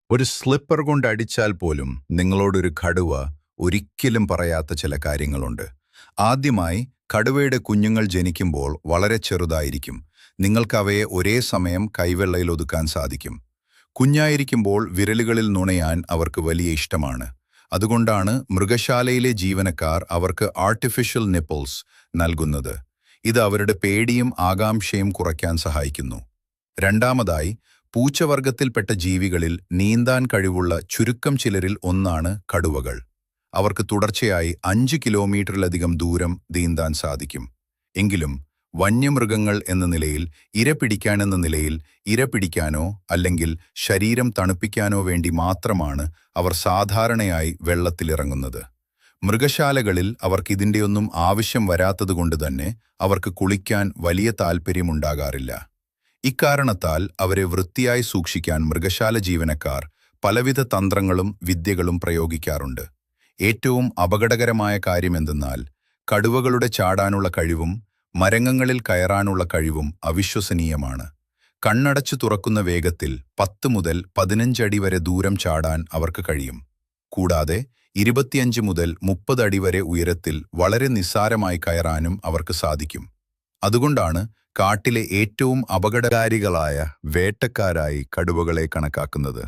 ഒരു സ്ലിപ്പർ കൊണ്ട് അടിച്ചാൽ പോലും നിങ്ങളോടൊരു കടുവ ഒരിക്കലും പറയാത്ത ചില കാര്യങ്ങളുണ്ട്. ആദ്യമായി, കടുവയുടെ കുഞ്ഞുങ്ങൾ ജനിക്കുമ്പോൾ വളരെ ചെറുതായിരിക്കും. നിങ്ങൾക്ക് അവയെ ഒരേ സമയം കൈവെള്ളയിൽ ഒതുക്കാൻ സാധിക്കും. കുഞ്ഞായിരിക്കുമ്പോൾ വിരലുകളിൽ നുണയാൻ അവർക്ക് വലിയ ഇഷ്ടമാണ്. അതുകൊണ്ടാണ് മൃഗശാലയിലെ ജീവനക്കാർ അവർക്ക് ആർട്ടിഫിഷ്യൽ നിപ്പിൾസ് നൽകുന്നത്. ഇത് അവരുടെ പേടിയും ആകാംക്ഷയും കുറയ്ക്കാൻ സഹായിക്കുന്നു. രണ്ടാമതായി, പൂച്ചവർഗത്തിൽപ്പെട്ട ജീവികളിൽ നീന്താൻ കഴിവുള്ള ചുരുക്കം ചിലരിൽ ഒന്നാണ് കടുവകൾ. അവർക്ക് തുടർച്ചയായി 5 കിലോമീറ്ററിലധികം ദൂരം നീന്താൻ സാധിക്കും. എങ്കിലും വന്യമൃഗങ്ങൾ എന്ന നിലയിൽ, ഇര പിടിക്കാനോ അല്ലെങ്കിൽ ശരീരം തണുപ്പിക്കാനോ വേണ്ടി മാത്രമാണ് അവർ സാധാരണയായി വെള്ളത്തിലിറങ്ങുന്നത്. മൃഗശാലകളിൽ അവർക്കിതിൻ്റെയൊന്നും ആവശ്യം വരാത്തതുകൊണ്ട് തന്നെ അവർക്ക് കുളിക്കാൻ വലിയ താൽപ്പര്യമുണ്ടാകാറില്ല. ഇക്കാരണത്താൽ അവരെ വൃത്തിയായി സൂക്ഷിക്കാൻ മൃഗശാല ജീവനക്കാർ പലവിധ തന്ത്രങ്ങളും വിദ്യകളും പ്രയോഗിക്കാറുണ്ട്. ഏറ്റവും അപകടകരമായ കാര്യമെന്തെന്നാൽ, കടുവകളുടെ ചാടാനുള്ള കഴിവും മരങ്ങളിൽ കയറാനുള്ള കഴിവും അവിശ്വസനീയമാണ്. കണ്ണടച്ചു തുറക്കുന്ന വേഗത്തിൽ 10 മുതൽ 15 അടി വരെ ദൂരം ചാടാൻ അവർക്ക് കഴിയും. കൂടാതെ 25 മുതൽ 30 അടി വരെ ഉയരത്തിൽ വളരെ നിസ്സാരമായി കയറാനും അവർക്ക് സാധിക്കും. അതുകൊണ്ടാണ് കാട്ടിലെ ഏറ്റവും അപകടകാരികളായ വേട്ടക്കാരായി കടുവകളെ കണക്കാക്കുന്നത്.